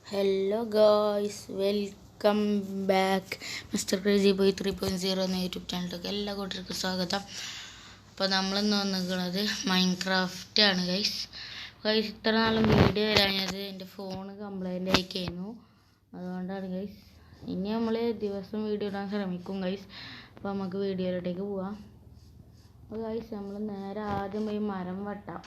Hello guys, welcome back mister crazy boy 3.0 എന്ന YouTube ചാനലിലേക്ക് എല്ലാ കൂട്ടർക്കും സ്വാഗതം. അപ്പോൾ നമ്മളിന്ന് വന്നിരിക്കുന്നത് മൈൻക്രാഫ്റ്റ് ആണ് ഗൈസ്. ഇത്ര നാളും വീഡിയോ വരാഞ്ഞത് എൻ്റെ ഫോൺ കംപ്ലൈൻ്റ് ആയിക്കായിരുന്നു, അതുകൊണ്ടാണ് ഗൈസ്. ഇനി നമ്മൾ ദിവസം വീഡിയോ ഇടാൻ ശ്രമിക്കും ഗൈസ്. അപ്പോൾ നമുക്ക് വീഡിയോയിലോട്ടേക്ക് പോവാം. അപ്പോൾ ഗൈസ്, നമ്മൾ നേരെ ആദ്യം പോയി മരം വെട്ടാം.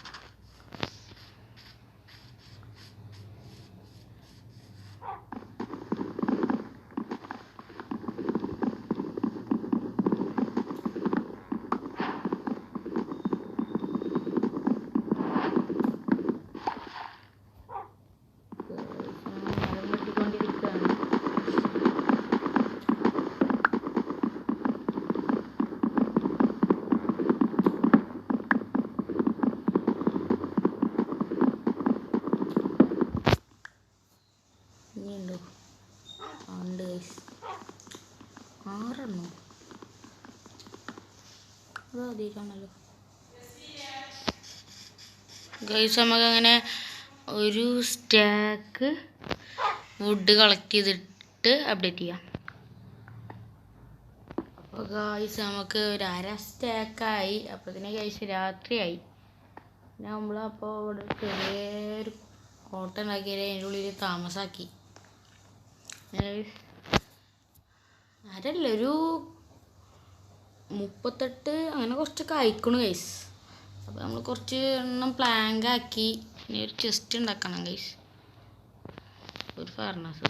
ഗൈസ്, നമുക്കങ്ങനെ ഒരു സ്റ്റാക്ക് വുഡ് കളക്ട് ചെയ്തിട്ട് അപ്ഡേറ്റ് ചെയ്യാം. അപ്പോൾ ഗൈസ്, നമുക്ക് ഒരു സ്റ്റാക്കായി. അപ്പോഴത്തേന് ഗൈസ് രാത്രിയായി. നമ്മളപ്പോൾ ഇവിടെ ചെറിയൊരു കോട്ട ഉണ്ടാക്കിയാൽ അതിൻ്റെ ഉള്ളിൽ താമസാക്കി. ഒരു 38 അങ്ങനെ കുറച്ചൊക്കെ അയക്കണു ഗൈസ്. അപ്പോൾ നമ്മൾ കുറച്ച് എണ്ണം പ്ലാങ്ക് ആക്കി. ഇനി ഒരു ചെസ്റ്റ് ഉണ്ടാക്കണം ഗൈസ്, ഒരു ഫർണസ്.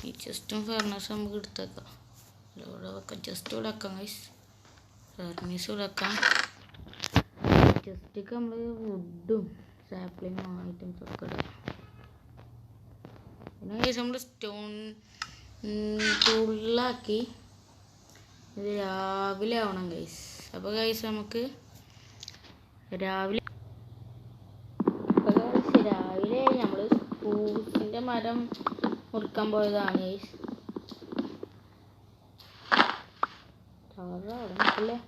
ഈ ചെസ്റ്റും ഫർണസും നമുക്ക് എടുത്തേക്കാം. ഇവിടെ വെക്കാം, ചെസ്റ്റ് ഇവിടെ വെക്കാം ഗൈസ്, ഫർണീസ് ഇവിടെ വെക്കാം. ചെസ്റ്റൊക്കെ നമ്മൾ വുഡും സാപ്ലിങ്ങും ഐറ്റംസ് ഒക്കെ ഇടാം. പിന്നെ ഗൈസ് നമ്മൾ സ്റ്റോൺ ടൂളിലാക്കി. ഇത് രാവിലെ ആവണം ഗൈസ്. അപ്പോൾ ഗൈസ് നമുക്ക് രാവിലെ നമ്മൾ ഫ്രൂട്ട്സിൻ്റെ മരം മുറിക്കാൻ പോയതാണ് ഗൈസ്. അല്ലേ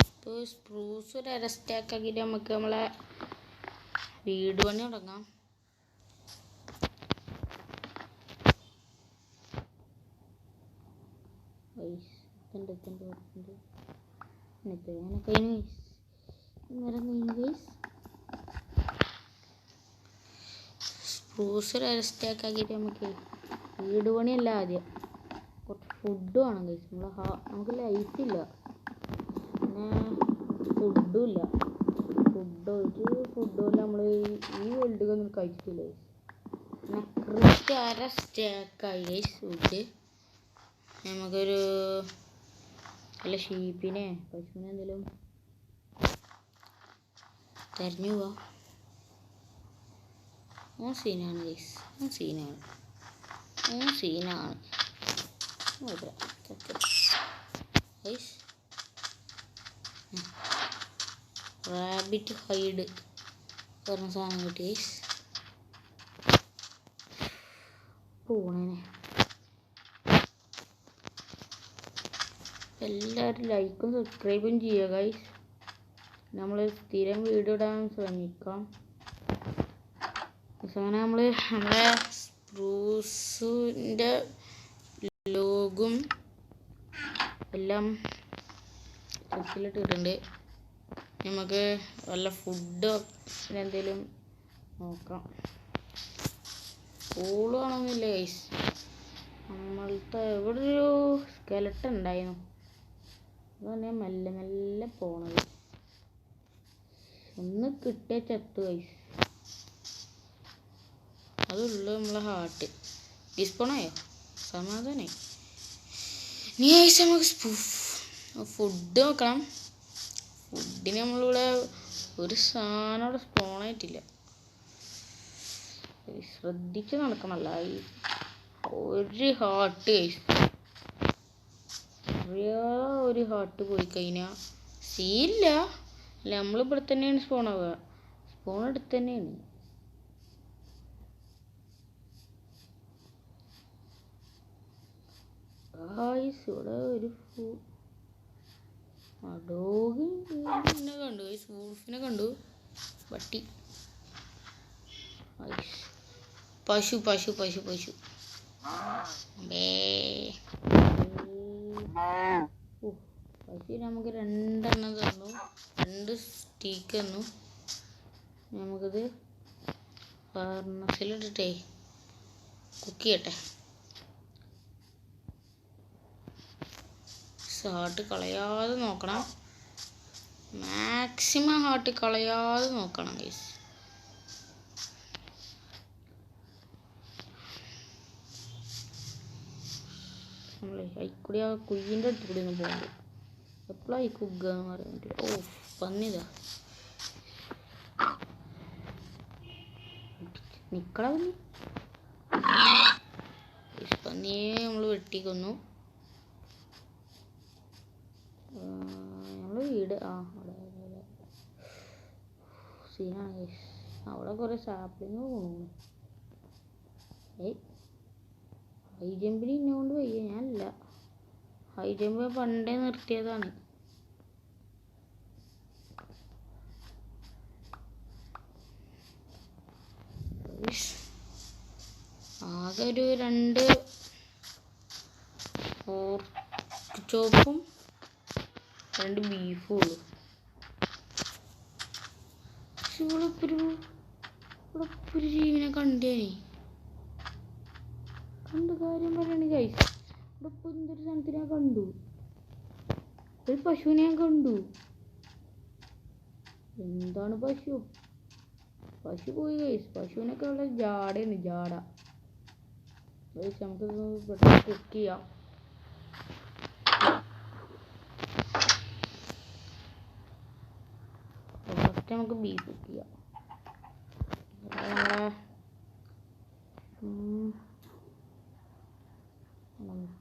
ഇപ്പോൾ സ്പ്രൂസ് ഒരു സ്റ്റാക്ക് ആക്കിയിട്ട് നമുക്ക് നമ്മളെ വീട് പണി തുടങ്ങാം. സ്പ്രൂസ് ഒരു സ്റ്റാക്ക് ആക്കിയിട്ട് നമുക്ക് വീട് പണിയല്ല, ആദ്യം കുറച്ച് ഫുഡ് വേണം ഗൈസ്. നമുക്ക് ലൈറ്റില്ല, പിന്നെ ഫുഡും ഇല്ല. ഫുഡും നമ്മൾ ഈ വേൾഡിലൊന്നും കഴിച്ചിട്ടില്ല ഗൈസ്. പിന്നെ കൃത്യ സ്റ്റാക്കായി ഗൈസ് ഫുഡ്. നമുക്കൊരു വല്ല ഷീപ്പിനെ പശുവിനെ എന്തെങ്കിലും തെരഞ്ഞു പോവാം. സീനാണ് ഗൈസ്, സീനാണ്. റാബിറ്റ് ഹൈഡ് പറഞ്ഞ സാധനം കിട്ടി ഗൈസ്. പോണേനെ എല്ലാവരും ലൈക്കും സബ്സ്ക്രൈബും ചെയ്യുക ഗൈസ്. നമ്മൾ സ്ഥിരം വീഡിയോ ഇടാൻ ശ്രമിക്കാം. അങ്ങനെ നമ്മളെ സ്പ്രൂസിൻ്റെ ലോഗും എല്ലാം ചെസ്സിലിട്ടിട്ടുണ്ട്. നമുക്ക് വല്ല ഫുഡോ എന്തെങ്കിലും നോക്കാം. പൂള് വേണമെന്നില്ല ഗൈസ്. നമ്മളത്തെ ഇവിടെ ഒരു സ്കെലട്ടൺ ഉണ്ടായിരുന്നു, അതുതന്നെ മെല്ലെ മെല്ലെ പോണത്. ഒന്ന് കിട്ടിയ ചത്തു ഗൈസ്. അതുള്ളൂ നമ്മളെ ഹാർട്ട്. ഡിസ്പോണായോ? സമാധാനായി. ഇനി ഗൈസ് നമുക്ക് ഫുഡ് നോക്കണം. ഫുഡിന് നമ്മളിവിടെ ഒരു സാധനം അവിടെ സ്പോണായിട്ടില്ല. ശ്രദ്ധിച്ച് നടക്കണമല്ല. ഒരു ഹാർട്ട് ഗൈസ്, ഒരു ഹാർട്ട് പോയി കഴിഞ്ഞാൽ സീനില്ല. അല്ല, നമ്മളിവിടെ തന്നെയാണ് സ്പോണാവുക. സ്പോൺ എടുത്ത് തന്നെയാണ്. ഗൈസ് ഇവിടെ ഒരു ഡോഗിനെ കണ്ടു ഗൈസ്, വൂൾഫിനെ കണ്ടു, പട്ടി, പശു പശു പശു പശു പശു നമുക്ക് 2 എണ്ണം തന്നു, 2 സ്റ്റീക്ക് തന്നു. നമുക്കിത് ഫർണസിലിട്ടിട്ടേ കുക്ക് ചെയ്യട്ടെ. ഹാർട്ട് കളയാതെ നോക്കണം, മാക്സിമം ഹാർട്ട് കളയാതെ നോക്കണം ഗൈസ്. നമ്മളെ കൂടി ആ കുയ്യിൻ്റെ അടുത്ത് കൂടി ഒന്ന് പോകുമ്പോൾ എപ്പോഴായി കുക്കുക എന്ന് പറയുന്നത്. ഓ പന്നിതാ നിക്കട പന്നിയെ നമ്മൾ വെട്ടിക്കൊന്നു. നമ്മൾ വീട് അവിടെ സീനാണ്. അവിടെ കുറേ സാപ്ലിങ് പോകുന്നു. ഹൈ ജമ്പിന് ഇന്നുകൊണ്ട് വയ്യ, ഞാനില്ല. ഹൈ ജമ്പ് പണ്ടേ നിർത്തിയതാണ്. ആകെ ഒരു 2 പോർക്ക് ചോപ്പും 2 ബീഫും ഉള്ളു. ഇവിടെ ഒരു ജീവനെ കണ്ടേനെ, കണ്ട കാര്യം പറയണ ഗൈസ്. ഇവിടെ ഇപ്പോൾ എന്തൊരു സാധനത്തിനെ കണ്ടു, ഒരു പശുവിനെ ഞാൻ കണ്ടു. എന്താണ് പശു പോയി ഗൈസ്. പശുവിനൊക്കെ ഉള്ള ജാടയാണ്, ജാട ഗൈസ്. നമുക്ക് പെട്ടെന്ന് കുക്ക് ചെയ്യാം. ഫസ്റ്റ് നമുക്ക് ബീഫ് കുക്ക് ചെയ്യാം.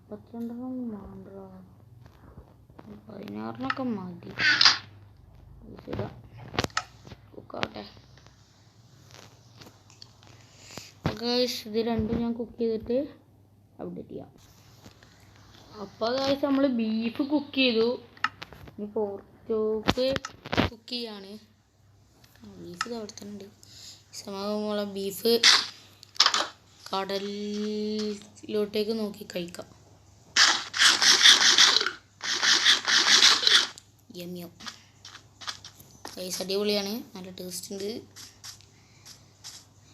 32 വേണ്ട, 16 മതി. കുക്കാവട്ടെ ഗൈസ്. ഇത് 2 ഞാൻ കുക്ക് ചെയ്തിട്ട് അപ്ഡേറ്റ് ചെയ്യാം. അപ്പോൾ ഗൈസ് നമ്മൾ ബീഫ് കുക്ക് ചെയ്തു, ഇനി പോർക്ക് ചോപ്പ് കുക്ക് ചെയ്യാണ്. ബീഫ് ഇത് അവിടെ തന്നെ ഉണ്ട്. സമയമുള്ള ബീഫ് കടലിലോട്ടേക്ക് നോക്കി കഴിക്കാം. യമ്മിയോ ഗൈസ്, അടിപൊളിയാണ്, നല്ല ടേസ്റ്റ് ഉണ്ട്.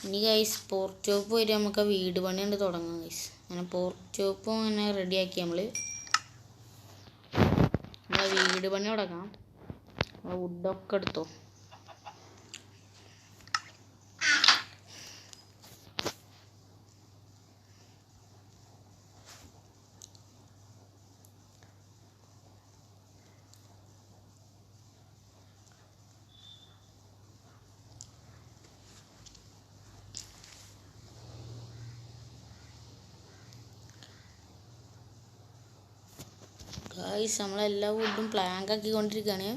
ഇനി ഗൈസ് പോർക്ക് ചോപ്പ് പോയിട്ട് നമുക്ക് ആ വീട് പണി കൊണ്ട് തുടങ്ങാം ഗൈസ്. അങ്ങനെ പോർക്ക് ചോപ്പും അങ്ങനെ റെഡിയാക്കി നമ്മളെ വീട് പണി തുടങ്ങാം. വുഡൊക്കെ എടുത്തോ. ഗൈസ് നമ്മളെല്ലാ വുഡും പ്ലാങ്ക് ആക്കിക്കൊണ്ടിരിക്കുകയാണ്.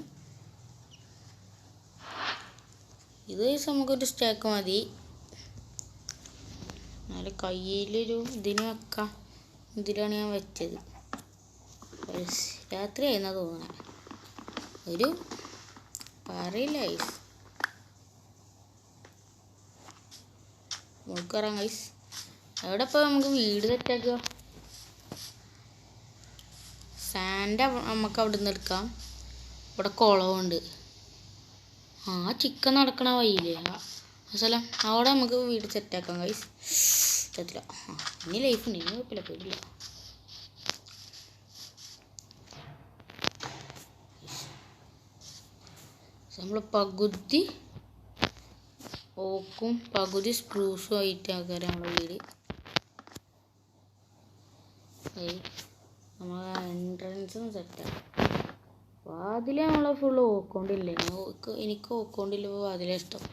ഇത് ഗൈസ് നമുക്കൊരു സ്റ്റാക്ക് മതി, എന്നാലും കയ്യിലൊരു ഇതിന് വെക്കാം. ഇതിലാണ് ഞാൻ വെച്ചത്. രാത്രി ആയിരുന്നാ തോന്നണേ, ഒരു പറയില്ല ഗൈസ്. നോക്കറാം ഗൈസ്, എവിടെ ഇപ്പോൾ നമുക്ക് വീട് സെറ്റാക്കുക. സാൻഡ് നമുക്ക് അവിടെ നിന്ന് എടുക്കാം. ഇവിടെ കുളമുണ്ട്, ചിക്കൻ നടക്കണ വഴിയില്ലേ ആ സ്ഥലം, അവിടെ നമുക്ക് വീട് സെറ്റാക്കാം ഗൈസ്. പറ്റില്ല, ഇനി ലൈഫ് ഉണ്ട്, ഇനി കുഴപ്പമില്ല, പേടില്ല. നമ്മൾ പകുതി ഓക്കും പകുതി സ്പ്രൂസും ആയിട്ട് ആക്കാറ് നമ്മളെ വീട്. നമ്മളെ എൻട്രൻസും സെറ്റാണ്. വാതിൽ നമ്മളെ ഫുള്ള് ഓക്കോണ്ടില്ലേ, എനിക്ക് ഓക്കോണ്ടില്ല വാതിലെ ഇഷ്ടം.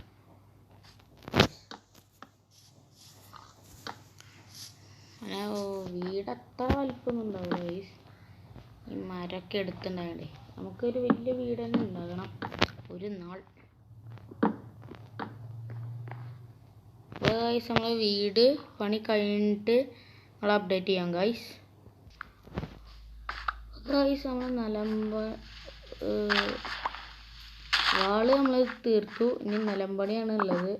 അങ്ങനെ വീടത്ര വലിപ്പമൊന്നും ഉണ്ടാവില്ല ഗൈസ്, ഈ മരമൊക്കെ എടുത്തുണ്ടാകണ്ടേ. നമുക്കൊരു വലിയ വീട് തന്നെ ഉണ്ടാകണം ഒരു നാൾ. അപ്പോൾ ഗൈസ് നമ്മളെ വീട് പണി കഴിഞ്ഞിട്ട് നമ്മൾ അപ്ഡേറ്റ് ചെയ്യാം ഗൈസ്. ഗൈസ് നമ്മൾ വാള് നമ്മൾ തീർത്തു. ഇനി നിലമ്പണിയാണ് ഉള്ളത്.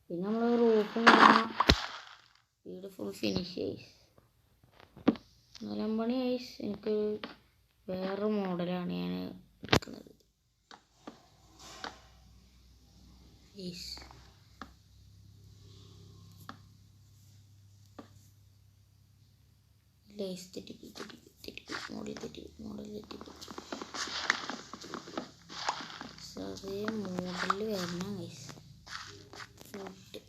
പിന്നെ നമ്മൾ റൂഫും കാണാം. വീട് ഫുൾ ഫിനിഷ് ഗൈസ്. നിലമ്പണി ഗൈസ് എനിക്ക് വേറെ മോഡലാണ് ഞാൻ എടുക്കുന്നത് ഗൈസ്. മോഡൽ ചെറിയ മോഡലിൽ വരണം ഗൈസ്. ഫുഡ്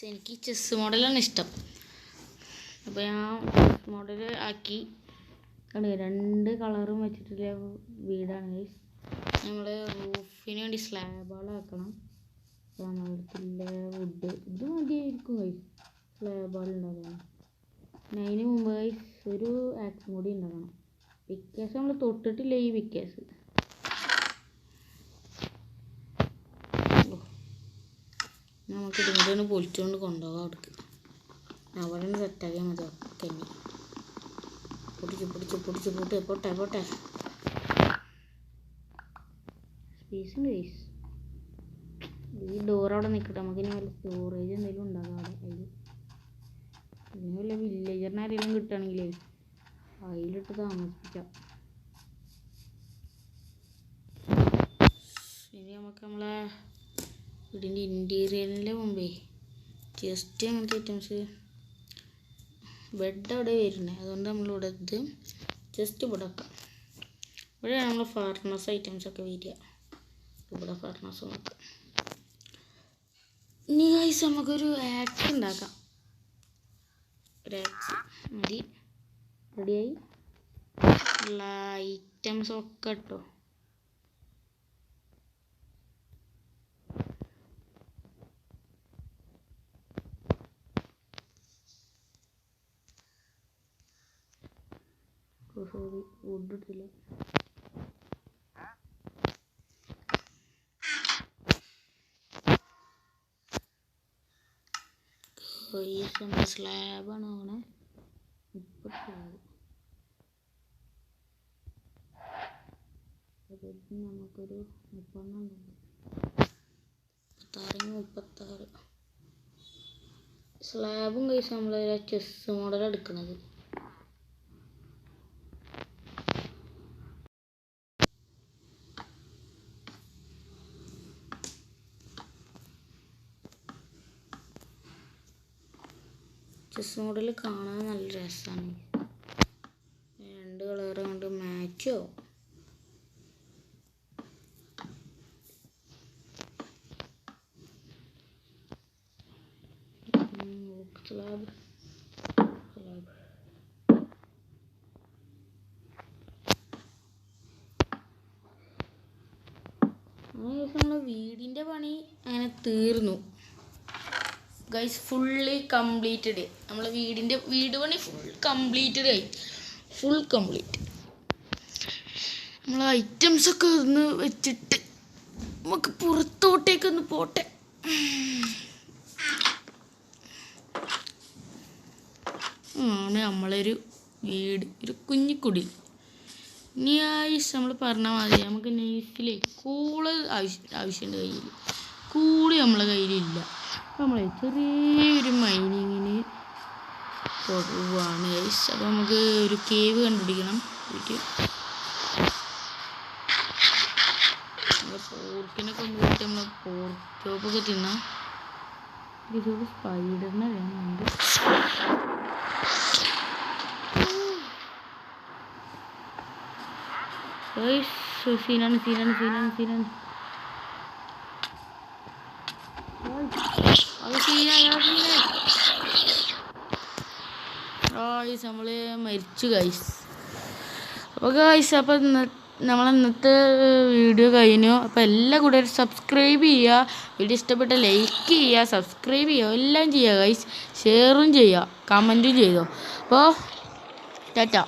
എനിക്ക് ചെസ് മോഡലാണ് ഇഷ്ടം. അപ്പോൾ ഞാൻ ചെസ് മോഡൽ ആക്കി. കണ്ടു 2 കളറും വെച്ചിട്ടുള്ള വീടാണ് ഗൈസ്. നമ്മൾ റൂഫിന് വേണ്ടി സ്ലാബുകളാക്കണം. നമ്മളടുത്തില്ല വുഡ് ഇത് മതിയായിരിക്കും ഗൈസ് സ്ലാബുകൾ ഉണ്ടാക്കണം. പിന്നെ അതിന് മുമ്പ് ഗൈസ് ഒരു ആക്സും കൂടി ഉണ്ടാക്കണം. പിക്കേസ് നമ്മൾ തൊട്ടിട്ടില്ല. ഈ പിക്കേസ് നമുക്ക് ഇതുകൊണ്ട് പൊളിച്ചുകൊണ്ട് കൊണ്ടുപോകാം. അവിടേക്ക് അവിടെ നിന്ന് സെറ്റാക്കിയാൽ മതി. ഒക്കെ പൊട്ടെ സ്പേസുണ്ട് ഗൈസ്. ഈ ഡോർ അവിടെ നിൽക്കട്ടെ. നമുക്ക് ഇനി വല്ല സ്റ്റോറേജ് എന്തെങ്കിലും ഉണ്ടാകാം അവിടെ. അല്ലെങ്കിൽ വല്ല വില്ലേജറിന് ആരെങ്കിലും കിട്ടുകയാണെങ്കിലേ അതിലിട്ട് താമസിപ്പിക്കാം. ഇനി നമുക്ക് നമ്മളെ വീടിൻ്റെ ഇൻറ്റീരിയറിൻ്റെ മുമ്പേ ജസ്റ്റ് അങ്ങനത്തെ ഐറ്റംസ് ബെഡ് അവിടെ വരുന്നത്. അതുകൊണ്ട് നമ്മളിവിടെ ഇത് ജസ്റ്റ് ഇവിടെ വെക്കാം. ഇവിടെയാണ് നമ്മൾ ഫർണസ് ഐറ്റംസൊക്കെ വരിക. ഇവിടെ ഫർണസ് നോക്കാം. ഇനി ഗൈസ് നമുക്കൊരു ആക്സ് ഉണ്ടാക്കാം. ഒരു ആക്സ് മതി. റെഡിയായി ഉള്ള ഐറ്റംസൊക്കെ ഇട്ടോ. സോറി വുഡ് ഇട്ടില്ല. സ്ലാബാണ് അങ്ങനെ 36 നമുക്കൊരു 36 സ്ലാബും കഴിച്ച് നമ്മൾ ചെസ് മോഡൽ എടുക്കുന്നത്. ചെസ് മോഡൽ കാണാൻ നല്ല രസമാണ്. 2 കളർ കൊണ്ട് മാച്ചോ. സ്ലാബ് നമ്മളെ വീടിൻ്റെ പണി അങ്ങനെ തീർന്നു ഗൈസ്. Fully completed. നമ്മളെ വീട് പണി ഫുൾ കംപ്ലീറ്റഡ് ആയി. Full complete. നമ്മൾ ഐറ്റംസൊക്കെ ഒന്ന് വെച്ചിട്ട് നമുക്ക് പുറത്തോട്ടേക്കൊന്ന് പോട്ടെ. ആണ് നമ്മളൊരു വീട്, ഒരു കുഞ്ഞിക്കുടി. ഇനി ആയിസ് നമ്മൾ പറഞ്ഞാൽ മതി. നമുക്ക് നൈസിലേ കൂള് ആവശ്യമുണ്ട് കയ്യിൽ. കൂളി നമ്മളെ കയ്യിലില്ല. നമ്മൾ ചെറിയൊരു മൈനിങ്ങിന് പോവാണ് ഗൈസ്. അപ്പോൾ നമുക്ക് ഒരു കേവ് കണ്ടുപിടിക്കണം. നമ്മളെ പോർക്കിനെ കൊണ്ടുപോയിട്ട് നമ്മളെ പോർക്ക് ചോപ്പൊക്കെ തിന്നാം. ഇതൊരു സ്പൈഡറിനെ വേണമെന്നുണ്ട്. സീനാണ്. നമ്മള് മരിച്ചു ഗൈസ്. അപ്പോൾ നമ്മളിന്നത്തെ വീഡിയോ കഴിഞ്ഞു. അപ്പോൾ എല്ലാ കൂടെ സബ്സ്ക്രൈബ് ചെയ്യുക, വീഡിയോ ഇഷ്ടപ്പെട്ട ലൈക്ക് ചെയ്യുക, സബ്സ്ക്രൈബ് ചെയ്യുക, എല്ലാം ചെയ്യുക ഗൈസ്. ഷെയറും ചെയ്യുക, കമൻറ്റും ചെയ്തോ. അപ്പോൾ ടാറ്റ.